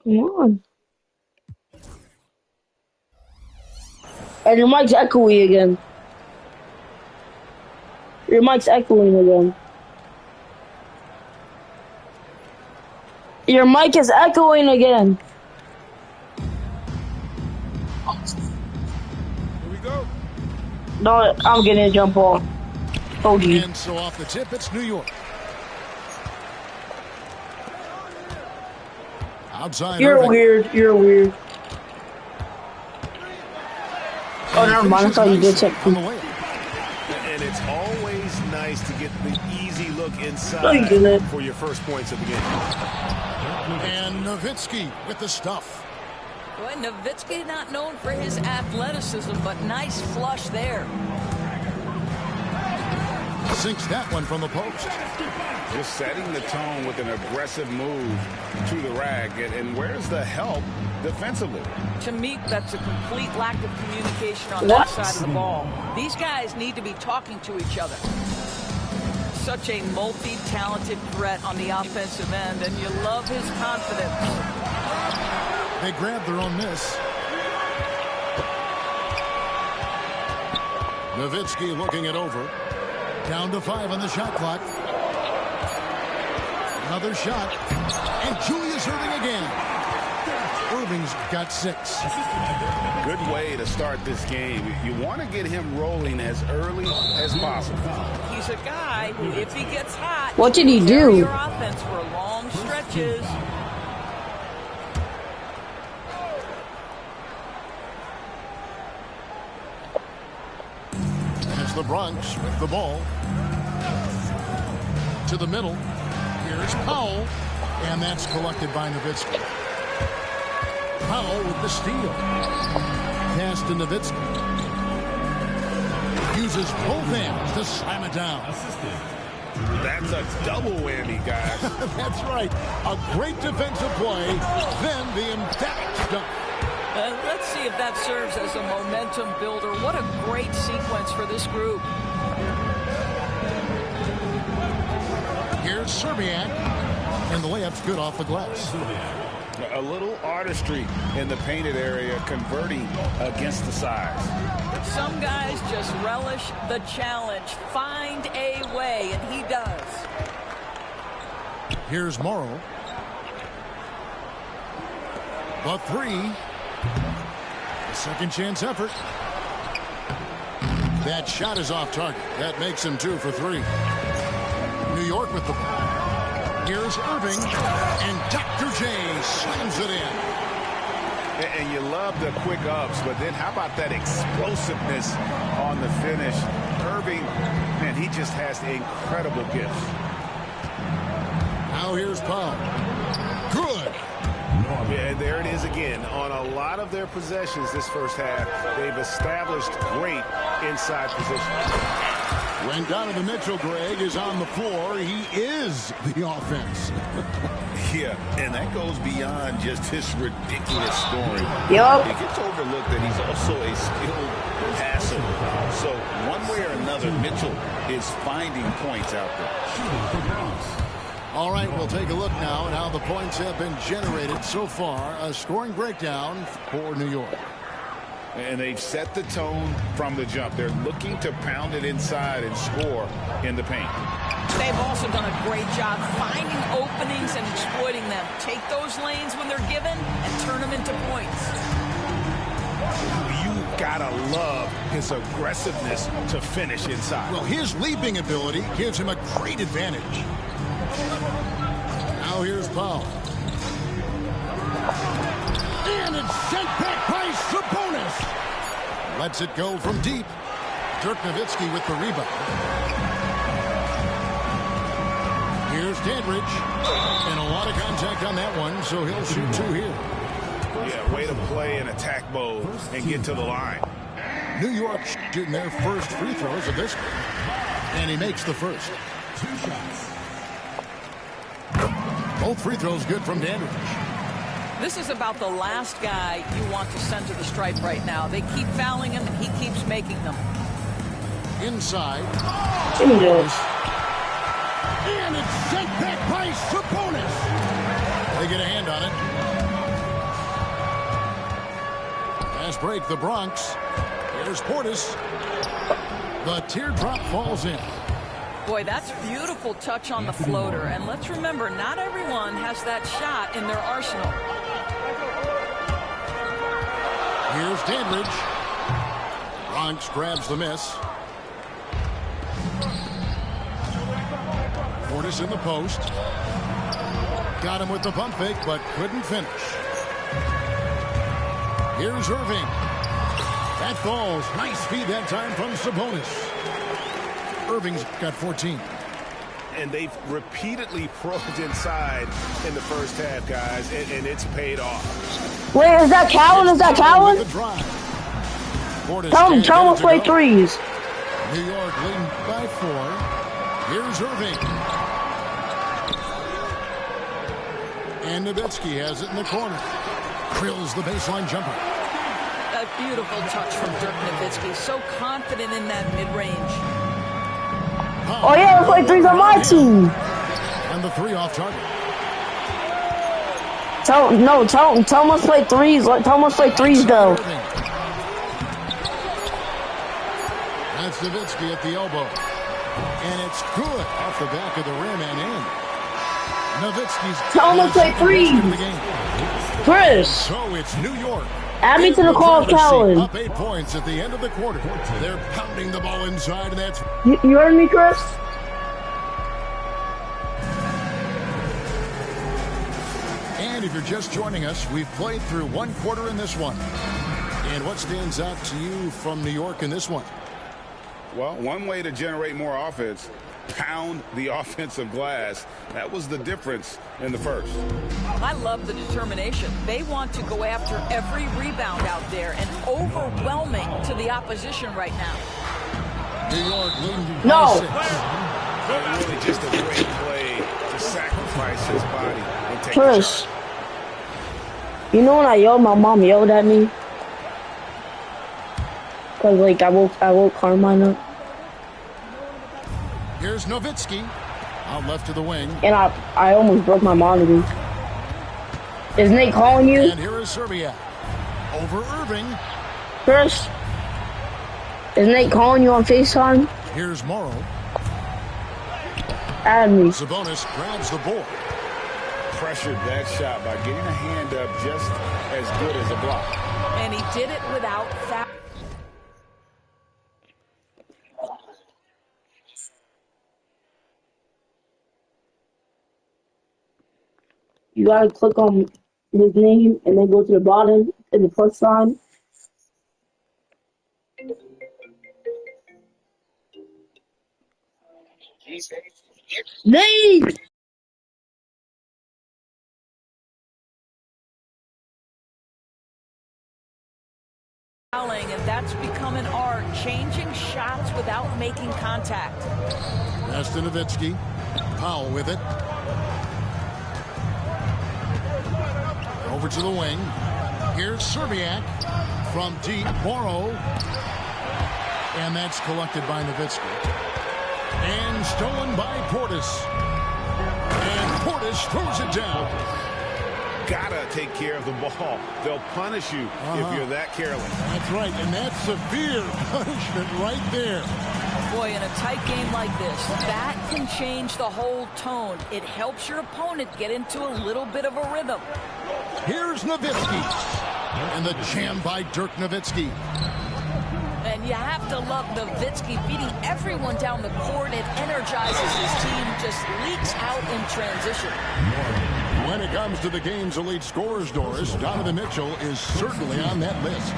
Come on. And your mic's echoing again. Your mic's echoing again. Your mic is echoing again. Here we go. No, I'm getting a jump ball. Oh, gee. And so off the tip, it's New York. Outside. You're Irving. weird. You're weird. Oh, never mind. I thought you did something. And it's always nice to get the easy look inside No, you didn't. for your first points of the game. And Nowitzki with the stuff. Boy, Nowitzki not known for his athleticism, but nice flush there. Sinks that one from the post. Just setting the tone with an aggressive move to the rag. And where's the help defensively? To me, that's a complete lack of communication on What? that side of the ball. These guys need to be talking to each other. Such a multi-talented threat on the offensive end, and you love his confidence. They grab their own miss. Nowitzki looking it over. Down to 5 on the shot clock. Another shot. And Julius Erving again. Irving's got 6. Good way to start this game. You want to get him rolling as early as possible. He's a guy who, if he gets hot, What did he carry do? your offense for long stretches. And it's the Bronx with the ball. To the middle. Here's Powell. And that's collected by Nowitzki. Powell with the steal. Pass to Nowitzki. Uses both hands to slam it down. That's a double whammy, guys. That's right. A great defensive play. Then the emphatic stuff. Let's see if that serves as a momentum builder. What a great sequence for this group. Here's Serbiak. And the layup's good off the glass. A little artistry in the painted area, converting against the size. Some guys just relish the challenge. Find a way, and he does. Here's Morrow. The 3. A second chance effort. That shot is off target. That makes him 2 for 3. New York with the ball. Here's Irving, and Dr. J slams it in. And you love the quick ups, but then how about that explosiveness on the finish? Irving, man, he just has incredible gifts. Now here's Powell. Good. Yeah, there it is again. On a lot of their possessions this first half, they've established great inside position. When Donovan Mitchell, Greg, is on the floor, he is the offense. Yeah, and that goes beyond just his ridiculous scoring. Yup. It gets overlooked that he's also a skilled passer. So one way or another, Mitchell is finding points out there. All right, we'll take a look now at how the points have been generated so far. A scoring breakdown for New York. And they've set the tone from the jump. They're looking to pound it inside and score in the paint. They've also done a great job finding openings and exploiting them. Take those lanes when they're given and turn them into points. You gotta love his aggressiveness to finish inside. Well, his leaping ability gives him a great advantage. Now here's Powell. And it's sent back by Sabonis. Lets it go from deep. Dirk Nowitzki with the rebound. Here's Dandridge. And a lot of contact on that one, so he'll shoot 2 here. Yeah, way to play in attack mode and get to the line. New York shooting their first free throws of this one. And he makes the first. 2 shots. Both free throws good from Dandridge. This is about the last guy you want to send to the stripe right now. They keep fouling him, and he keeps making them. Inside. Jingle. And it's sent back by Sabonis. They get a hand on it. Fast break, the Bronx. Here's Portis. The teardrop falls in. Boy, that's beautiful touch on the floater. And let's remember, not everyone has that shot in their arsenal. Here's Dandridge. Bronx grabs the miss. Portis in the post. Got him with the pump fake, but couldn't finish. Here's Irving. That falls. Nice feed that time from Sabonis. Irving's got 14. And they've repeatedly probed inside in the first half, guys, and it's paid off. Wait, is that Callan? Is that Callan? Tell him to play threes. New York leading by 4. Here's Irving. And Nowitzki has it in the corner. Drills the baseline jumper. A beautiful touch from Dirk Nowitzki. So confident in that mid-range. Oh yeah, let's play threes on my team. And the 3 off target. Tell him let's play threes. Tell him let's play threes though. That's Nowitzki at the elbow. And it's good off the back of the rim and in. Nowitzki's tell him let's play threes. Chris. So it's New York. Add me to the call, Callan. Up 8 points at the end of the quarter. They're pounding the ball inside, and that's... You heard me, Chris? And if you're just joining us, we've played through 1 quarter in this one. And what stands out to you from New York in this one? Well, one way to generate more offense, pound the offensive glass. That was the difference in the first. I love the determination. They want to go after every rebound out there and overwhelming to the opposition right now. New York leading no. Really just a great play to sacrifice his body and take Chris, you know when I yelled, my mom yelled at me? Cause like I woke Carmine up. Here's Nowitzki. Out left to the wing. And I almost broke my monitor. Is Nate calling you? And here is Serbia. Over Irving. Chris, is Nate calling you on FaceTime? Here's Morrow. Add me. Sabonis grabs the board. pressured that shot by getting a hand up just as good as a block. And he did it without foul. You gotta click on his name and then go to the bottom and the plus sign. Nate! And that's become an art, changing shots without making contact. Pass to Nowitzki. Powell with it. Over to the wing. Here's Serbiak from deep. Morrow. And that's collected by Nowitzki. And stolen by Portis. And Portis throws it down. Gotta take care of the ball. They'll punish you if you're that careless. That's right, and that's severe punishment right there. Boy, in a tight game like this, that can change the whole tone. It helps your opponent get into a little bit of a rhythm. Here's Nowitzki. And the jam by Dirk Nowitzki. And you have to love Nowitzki beating everyone down the court. It energizes his team, just leaks out in transition. When it comes to the game's elite scorers, Doris, Donovan Mitchell is certainly on that list.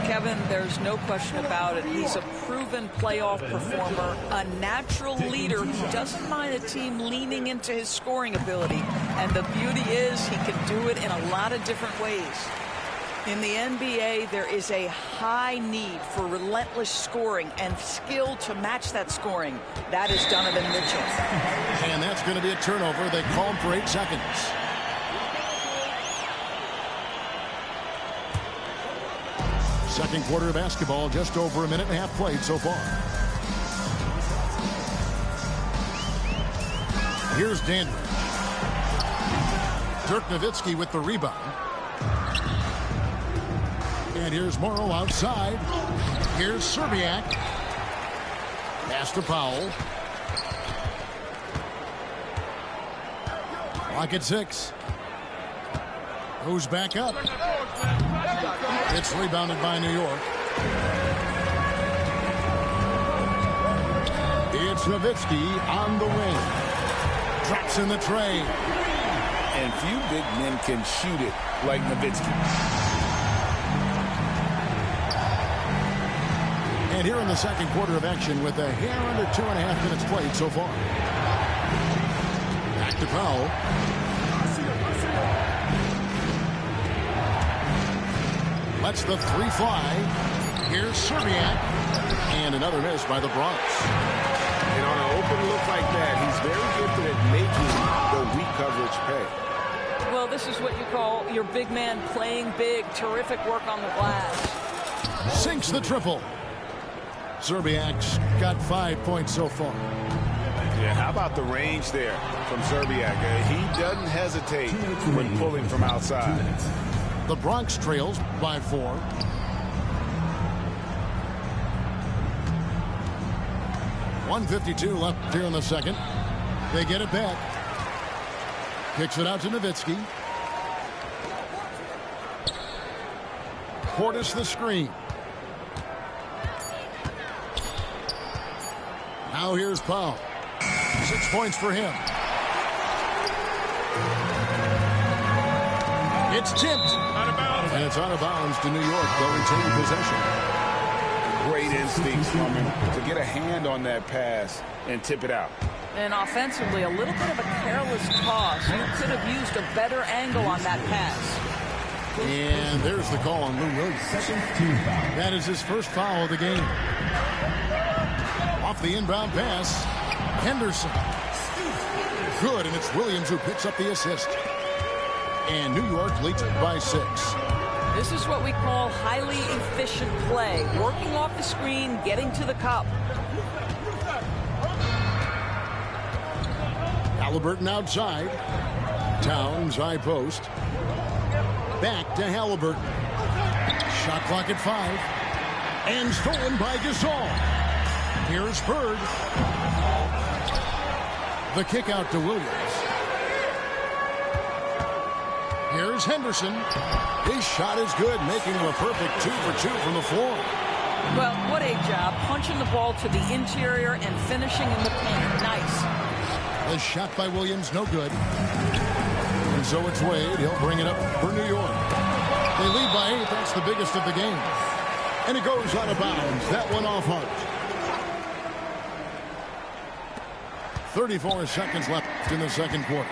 Kevin, there's no question about it. He's a proven playoff performer, a natural leader who doesn't mind a team leaning into his scoring ability. And the beauty is he can do it in a lot of different ways. In the NBA, there is a high need for relentless scoring and skill to match that scoring. That is Donovan Mitchell. And that's going to be a turnover. They call him for 8 seconds. Second quarter of basketball, just over a minute and a half played so far. Here's Dandridge. Dirk Nowitzki with the rebound. And here's Morrow outside. Here's Serbiak. Pass to Powell. Clock at 6. Goes back up. It's rebounded by New York. It's Nowitzki on the wing. Drops in the tray. And few big men can shoot it like Nowitzki. And here in the second quarter of action with a hair under 2.5 minutes played so far. Back to Powell. Lets the three fly. Here's Serbiak. And another miss by the Bronx. And on an open look like that, he's very gifted at making the weak coverage pay. Well, this is what you call your big man playing big. Terrific work on the glass. Sinks the triple. Serbiak's got 5 points so far. Yeah, how about the range there from Serbiak? He doesn't hesitate when pulling from outside. The Bronx trails by 4. .152 left here in the second. They get it back. Kicks it out to Nowitzki. Portis the screen. Now here's Powell. 6 points for him. It's tipped. And it's out of bounds to New York. They'll retain possession. Great instincts from him to get a hand on that pass and tip it out. And offensively, a little bit of a careless toss. You could have used a better angle on that pass. And there's the call on Lou Williams. That is his first foul of the game. Off the inbound pass, Henderson. Good, and it's Williams who picks up the assist. And New York leads it by 6. This is what we call highly efficient play. Working off the screen, getting to the cup. Halliburton outside. Towns high post. Back to Halliburton. Shot clock at 5. And stolen by Gasol. Here's Bird. The kick out to Williams. Here's Henderson. His shot is good, making him a perfect 2 for 2 from the floor. Well, what a job. Punching the ball to the interior and finishing in the paint. Nice. The shot by Williams, no good. And so it's Wade. He'll bring it up for New York. They lead by 8. That's the biggest of the game. And it goes out of bounds. That one off Hart. 34 seconds left in the second quarter.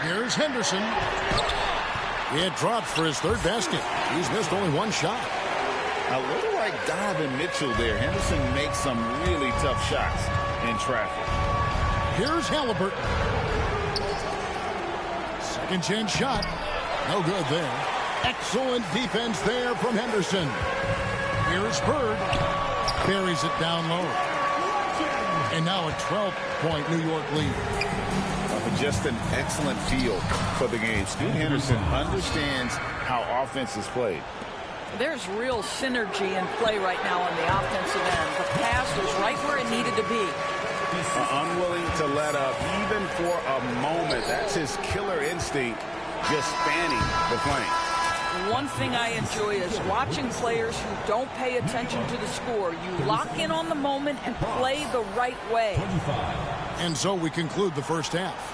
Here's Henderson. It dropped for his third basket. He's missed only one shot. A little like Donovan Mitchell there. Henderson makes some really tough shots in traffic. Here's Halliburton. Second chance shot. No good there. Excellent defense there from Henderson. Here's Bird. Buries it down low. And now a 12-point New York lead. Just an excellent feel for the game. Scoot Henderson understands how offense is played. There's real synergy in play right now on the offensive end. The pass was right where it needed to be. Unwilling to let up even for a moment. That's his killer instinct, just spanning the flank. One thing I enjoy is watching players who don't pay attention to the score. You lock in on the moment and play the right way. And so we conclude the first half.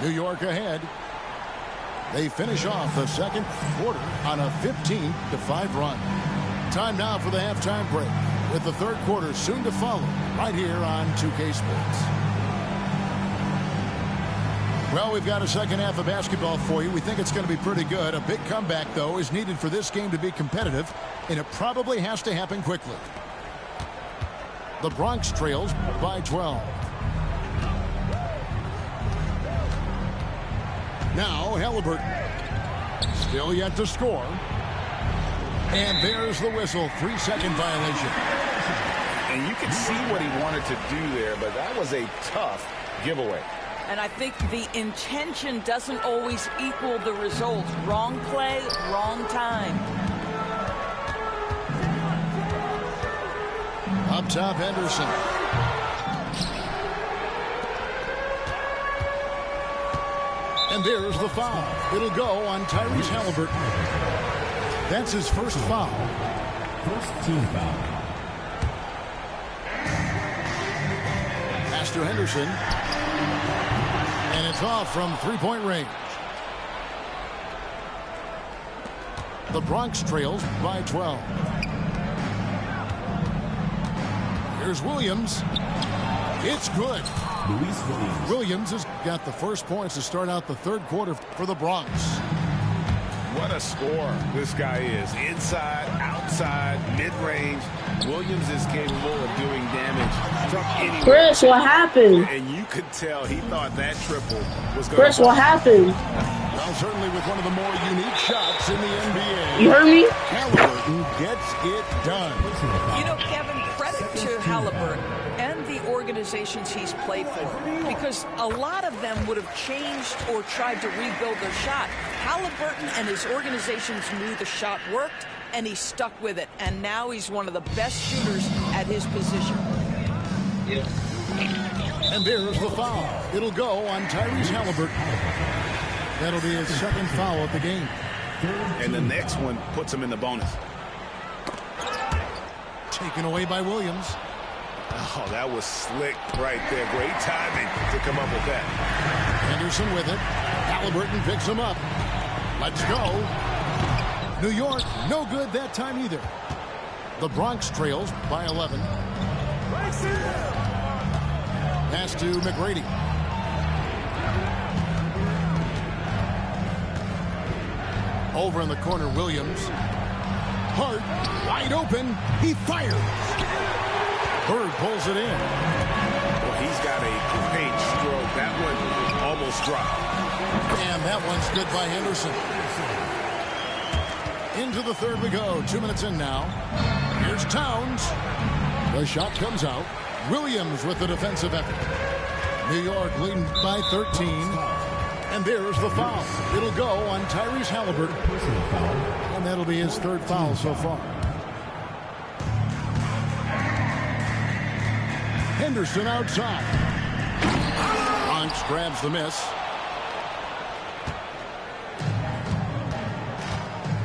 New York ahead. They finish off the second quarter on a 15-5 run. Time now for the halftime break, with the third quarter soon to follow right here on 2K Sports. Well, we've got a second half of basketball for you. We think it's going to be pretty good. A big comeback, though, is needed for this game to be competitive, and it probably has to happen quickly. The Bronx trails by 12. Now Halliburton. Still yet to score. And there's the whistle. 3-second violation. And you can see what he wanted to do there, but that was a tough giveaway. And I think the intention doesn't always equal the result. Wrong play, wrong time. Up top, Henderson. And there's the foul. It'll go on Tyrese Halliburton. That's his first foul. First team foul. Pass to Henderson. And it's off from three-point range. The Bronx trails by 12. Here's Williams. It's good. Williams has got the first points to start out the third quarter for the Bronx. What a scorer this guy is. Inside, outside, mid-range. Williams is capable of doing damage from anywhere. Chris, what happened? And you could tell he thought that triple was going Chris, what happened? Well, certainly with one of the more unique shots in the NBA. You heard me? Halliburton gets it done. You know, Kevin, credit to Halliburton and the organizations he's played for, because a lot of them would have changed or tried to rebuild their shot. Halliburton and his organizations knew the shot worked, and he stuck with it. And now he's one of the best shooters at his position. And there's the foul. It'll go on Tyrese Halliburton. That'll be his second foul of the game. And the next one puts him in the bonus. Taken away by Williams. Oh, that was slick right there. Great timing to come up with that. Henderson with it. Halliburton picks him up. Let's go. New York, no good that time either. The Bronx trails by 11. Pass to McGrady. Over in the corner, Williams. Hart, wide open. He fires. Bird pulls it in. Well, he's got a great stroke. That one almost dropped. And that one's good by Henderson. Into the third we go. 2 minutes in now. Here's Towns. The shot comes out. Williams with the defensive effort. New York leading by 13. And there's the foul. It'll go on Tyrese Halliburton. And that'll be his third foul so far. Henderson outside. Bronx grabs the miss.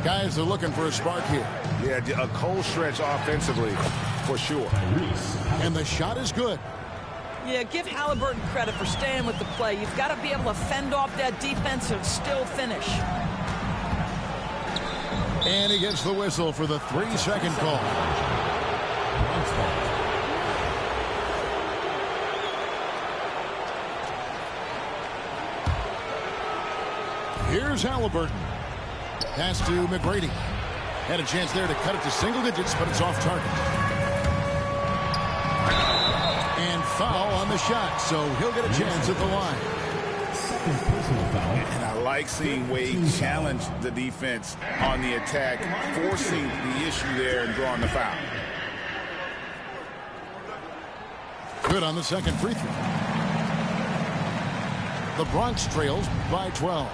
Guys are looking for a spark here. Yeah, a cold stretch offensively for sure. And the shot is good. Yeah, give Halliburton credit for staying with the play. You've got to be able to fend off that defense and still finish. And he gets the whistle for the 3-second call. Here's Halliburton. Pass to McGrady. Had a chance there to cut it to single digits, but it's off target. And foul on the shot, so he'll get a chance at the line. And I like seeing Wade challenge the defense on the attack, forcing the issue there and drawing the foul. Good on the second free throw. The Bronx trails by 12.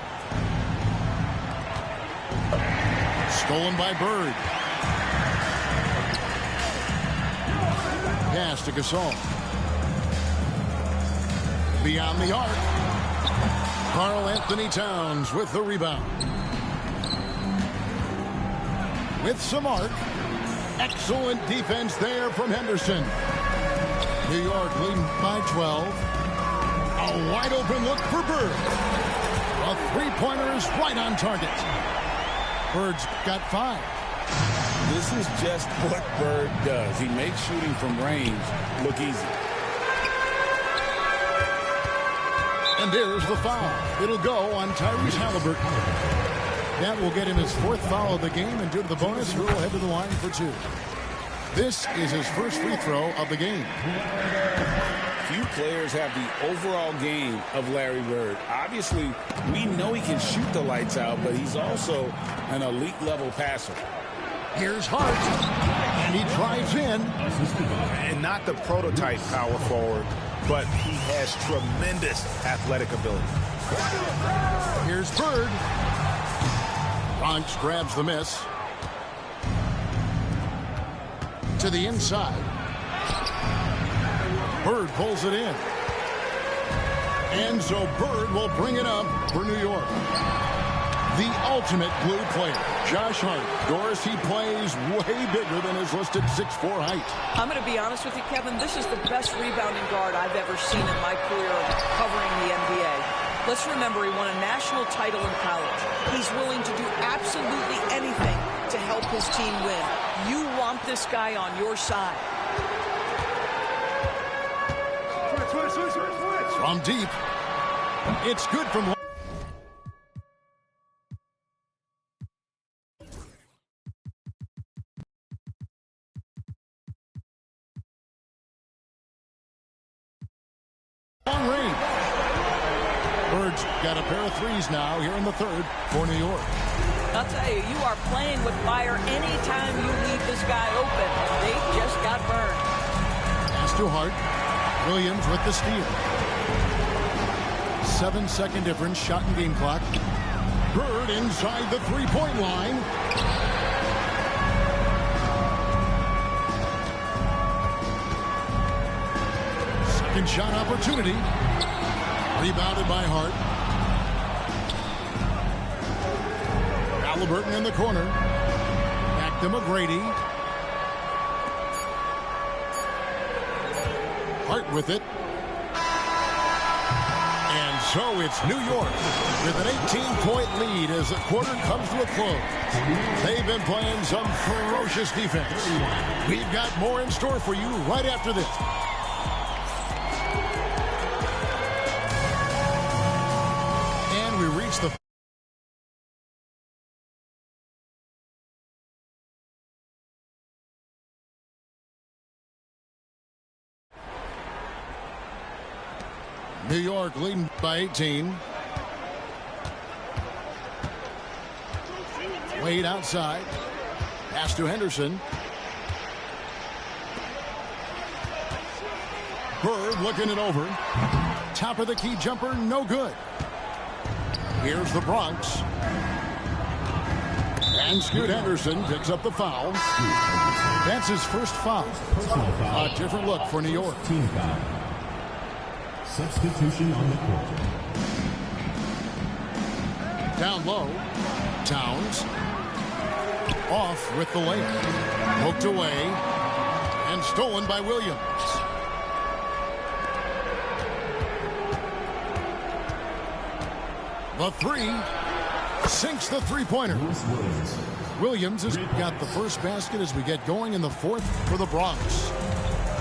Stolen by Bird. Pass to Gasol. Beyond the arc. Karl Anthony Towns with the rebound. With some arc. Excellent defense there from Henderson. New York leading by 12. A wide open look for Bird. A three-pointer is right on target. Bird's got 5. This is just what Bird does. He makes shooting from range look easy. And there's the foul. It'll go on Tyrese Halliburton. That will get him his 4th foul of the game, and due to the bonus, he will head to the line for 2. This is his first free throw of the game. Few players have the overall game of Larry Bird. Obviously, we know he can shoot the lights out, but he's also an elite level passer. Here's Hart, and he drives in. And not the prototype power forward, but he has tremendous athletic ability. Here's Bird. Bronx grabs the miss. To the inside. Bird pulls it in. And so Bird will bring it up for New York. The ultimate glue player, Josh Hart. Doris, he plays way bigger than his listed 6'4" height. I'm going to be honest with you, Kevin. This is the best rebounding guard I've ever seen in my career covering the NBA. Let's remember, he won a national title in college. He's willing to do absolutely anything to help his team win. You want this guy on your side. From deep, it's good from... long range. Bird's got a pair of threes now here in the third for New York. I'll tell you, you are playing with fire anytime you leave this guy open. They just got burned. Pass to Hart. Williams with the steal. 7-second difference, shot and game clock. Bird inside the three-point line. Second shot opportunity. Rebounded by Hart. Halliburton in the corner. Back to McGrady. Hart with it. And so it's New York with an 18-point lead as the quarter comes to a close. They've been playing some ferocious defense. We've got more in store for you right after this. And we reach the... New York leading by 18. Wade outside. Pass to Henderson. Bird looking it over. Top of the key jumper, no good. Here's the Bronx. And Scoot Henderson picks up the foul. That's his first foul. A different look for New York. Team foul. Substitution on the court. Down low. Towns. Off with the layup. Poked away. And stolen by Williams. The three. Sinks the three-pointer. Williams has got the first basket as we get going in the fourth for the Bronx.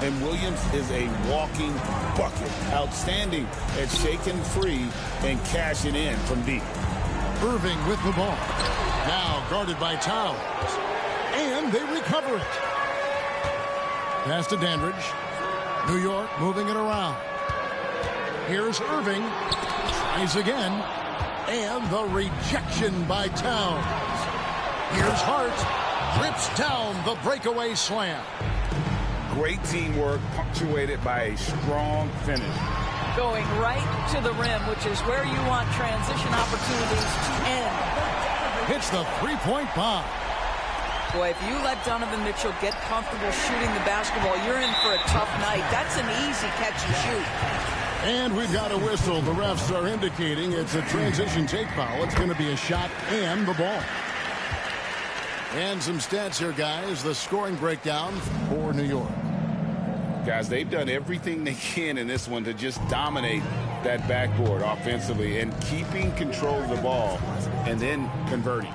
And Williams is a walking bucket. Outstanding at shaking free and cashing in from deep. Irving with the ball. Now guarded by Towns. And they recover it. Pass to Dandridge. New York moving it around. Here's Irving. Tries again. And the rejection by Towns. Here's Hart. Rips down the breakaway slam. Great teamwork punctuated by a strong finish. Going right to the rim, which is where you want transition opportunities to end. Hits the three-point bomb. Boy, if you let Donovan Mitchell get comfortable shooting the basketball, you're in for a tough night. That's an easy catch and shoot. And we've got a whistle. The refs are indicating it's a transition take foul. It's going to be a shot and the ball. And some stats here, guys. The scoring breakdown for New York. Guys, they've done everything they can in this one to just dominate that backboard offensively and keeping control of the ball and then converting.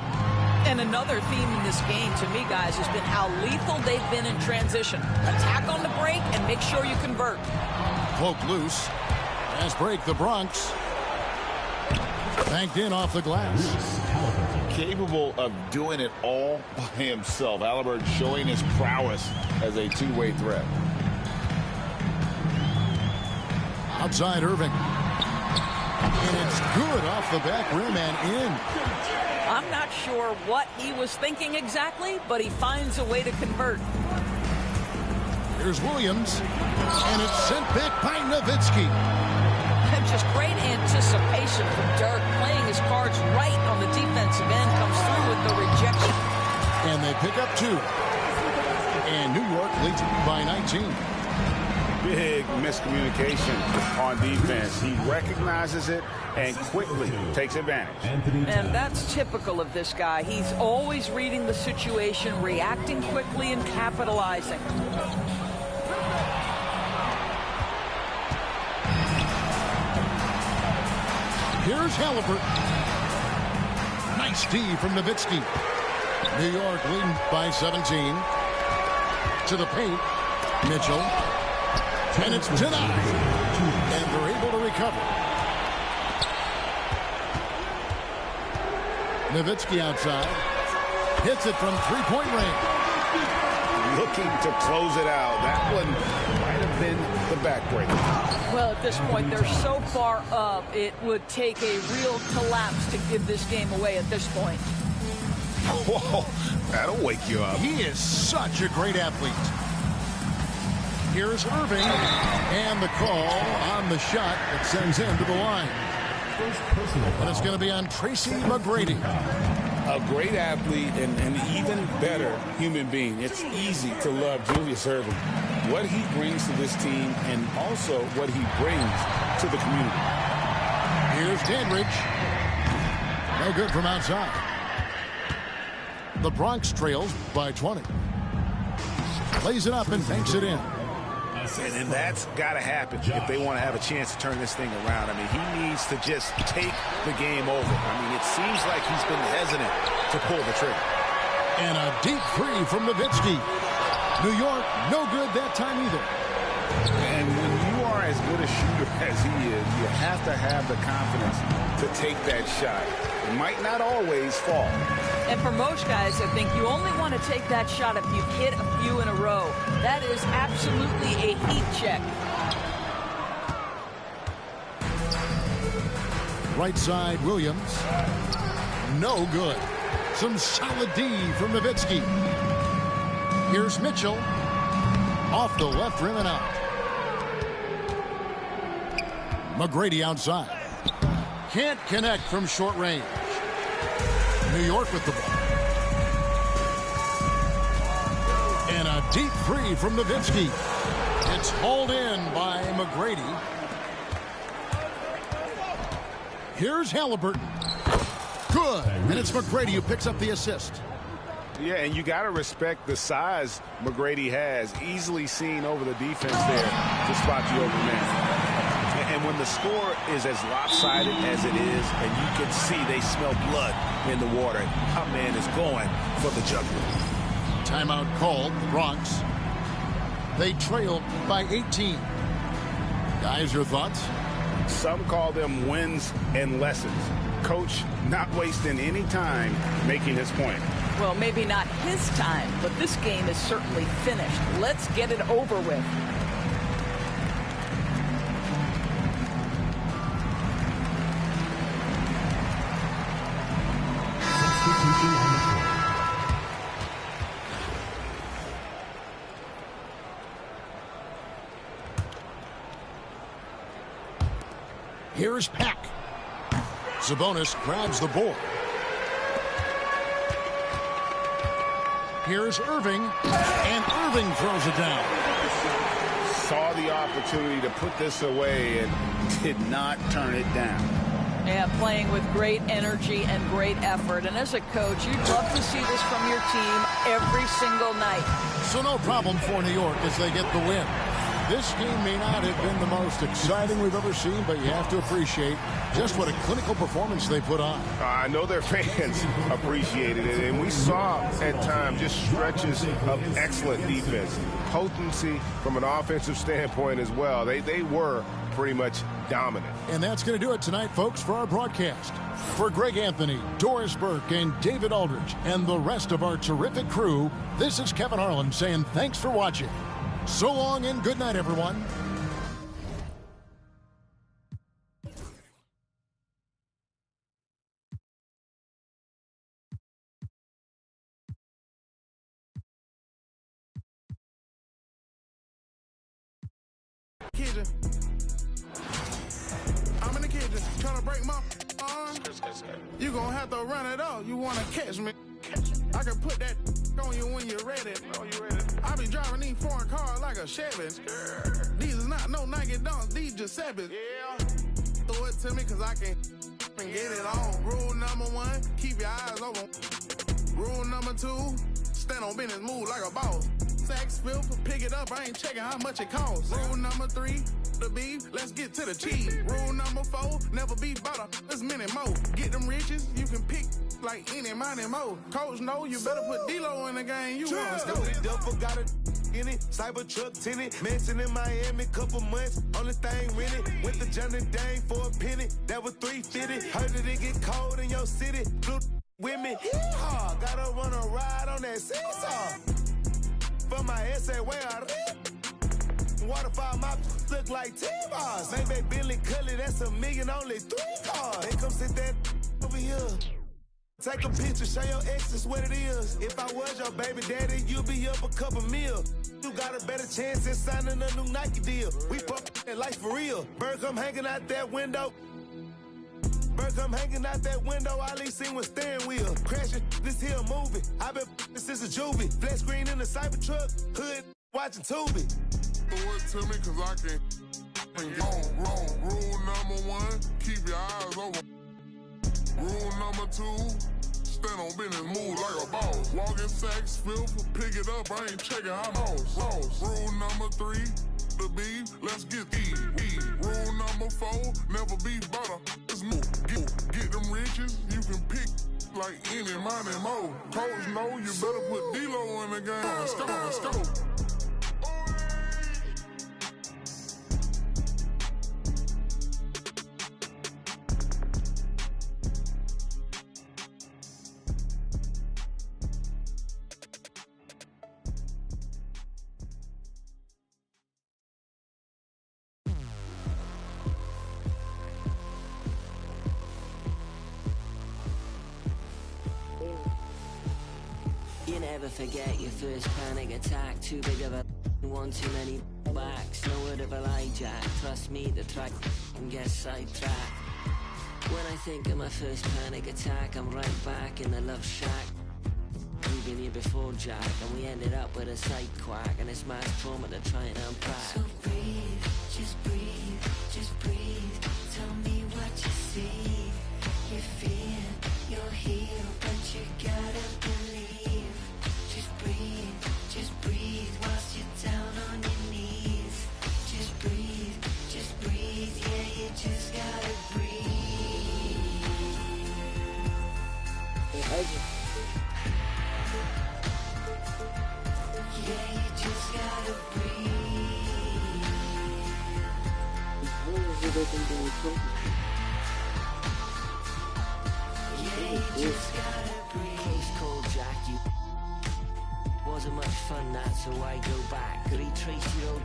And another theme in this game, to me, guys, has been how lethal they've been in transition. Attack on the break and make sure you convert. Cloak loose. Fast break, the Bronx. Banked in off the glass. Capable of doing it all by himself. Halliburton showing his prowess as a two-way threat. Outside Irving. And it's good off the back rim and in. I'm not sure what he was thinking exactly, but he finds a way to convert. Here's Williams. And it's sent back by Nowitzki. And just great anticipation from Dirk, playing his cards right on the defensive end, comes through with the rejection. And they pick up two. And New York leads by 19. big miscommunication on defense. He recognizes it and quickly takes advantage. And that's typical of this guy. He's always reading the situation, reacting quickly, and capitalizing. Here's Halliburton. Nice D from Nowitzki. New York leading by 17. To the paint. Mitchell. And it's denied. And they're able to recover. Nowitzki outside. Hits it from three-point range. Looking to close it out. That one might have been the backbreaker. Well, at this point, they're so far up, it would take a real collapse to give this game away at this point. Whoa, that'll wake you up. He is such a great athlete. Here's Irving, and the call on the shot that sends him to the line. But it's going to be on Tracy McGrady. A great athlete and an even better human being. It's easy to love Julius Irving. What he brings to this team and also what he brings to the community. Here's Dandridge. No good from outside. The Bronx trails by 20. Plays it up and banks it in. And that's got to happen if they want to have a chance to turn this thing around. I mean, he needs to just take the game over. I mean, it seems like he's been hesitant to pull the trigger. And a deep three from Nowitzki. New York, no good that time either. And when you are as good a shooter as he is, you have to have the confidence to take that shot. It might not always fall. And for most guys, I think you only want to take that shot if you've hit a few in a row. That is absolutely a heat check. Right side, Williams. No good. Some solid D from Nowitzki. Here's Mitchell. Off the left rim and out. McGrady outside. Can't connect from short range. New York with the ball. And a deep three from Nowitzki. It's hauled in by McGrady. Here's Halliburton. Good. And it's McGrady who picks up the assist. Yeah, and you got to respect the size McGrady has. Easily seen over the defense there to spot the open man. And when the score is as lopsided as it is, and you can see they smell blood in the water, our man is going for the jugular. Timeout called, the Bronx. They trail by 18. Guys, your thoughts? Some call them wins and lessons. Coach not wasting any time making his point. Well, maybe not his time, but this game is certainly finished. Let's get it over with. Here's Pack. Sabonis grabs the board. Here's Irving, and Irving throws it down. Saw the opportunity to put this away and did not turn it down. Yeah, playing with great energy and great effort. And as a coach, you'd love to see this from your team every single night. So no problem for New York as they get the win. This game may not have been the most exciting we've ever seen, but you have to appreciate just what a clinical performance they put on. I know their fans appreciated it, and we saw at times just stretches of excellent defense. Potency from an offensive standpoint as well. They were pretty much dominant. And that's going to do it tonight, folks, for our broadcast. For Greg Anthony, Doris Burke, and David Aldridge, and the rest of our terrific crew, this is Kevin Harlan saying thanks for watching. So long and good night, everyone. Kitchen. I'm in the kitchen trying to break my arm. You gonna have to run it out. You wanna catch me? I can put that on you when you're ready. I be driving these foreign cars like a Chevy. These is not no Nike Dunks, these Giuseppe. Yeah. Throw it to me cause I can get it on. Rule number 1, keep your eyes open. Rule number 2, stand on business, move like a boss. Sacks, filth, pick it up, I ain't checking how much it costs. Rule number 3, the beef, let's get to the cheese. Rule number 4, never be butter, there's many more. Get them riches, you can pick like any, money, more. Coach, know you better put D-Lo in the game, you wanna Stupid duffel got a in it, cyber truck tinted, mansion in Miami, couple months, only thing rented. Went to Johnny Dang for a penny, that was 350. Heard that it get cold in your city, flew with me. Yeehaw, gotta run a ride on that seesaw. For my essay, where I read. Waterfall, my look like T-Bars. Maybe Billy Cully, that's $1 million, only 3 cars. They come sit that over here. Take a picture, show your exes what it is. If I was your baby daddy, you'd be up a couple mil. You got a better chance at signing a new Nike deal. We fuck that life for real. Bird come hanging out that window. Bird come hanging out that window. All he seen was steering wheel. Crashing this hill movie. I been since a juvie. Flat screen in the Cybertruck. Hood watching Tubi. Throw it to me cause I can get on. Rule number 1, keep your eyes open. Rule number 2, stand on business, move like a boss. Walking sacks, filth, pick it up, I ain't checking how boss. Rule number 3, the beef, let's get eat. Rule number 4, never be butter, let's move. Get them riches, you can pick like any, money, more. Coach, know you better put D-Lo in the game. Let's go. You never forget your first panic attack. Too big of a one too many backs. No word of a lie, Jack. Trust me, the track can get sidetracked. When I think of my first panic attack, I'm right back in the love shack. We've been here before, Jack, and we ended up with a side quack, and it's mass trauma to try and unpack. So breathe, just breathe, just breathe. Tell me what you see. You feel you're healed, but you gotta believe. Just breathe whilst you're down on your knees. Just breathe, yeah, you just gotta breathe. Yeah, you just gotta breathe. Yeah, you just gotta breathe. Close call, Jack, you wasn't much fun that, so I go back. Retrace your old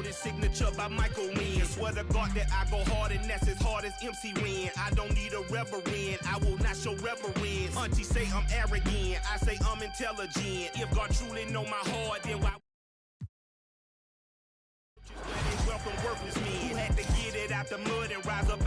This signature by Michael Wynn. Swear to God that I go hard and that's as hard as MC Ren. I don't need a reverend, I will not show reverence. Auntie say I'm arrogant, I say I'm intelligent. If God truly know my heart, then why welcome workers men who had to get it out the mud and rise up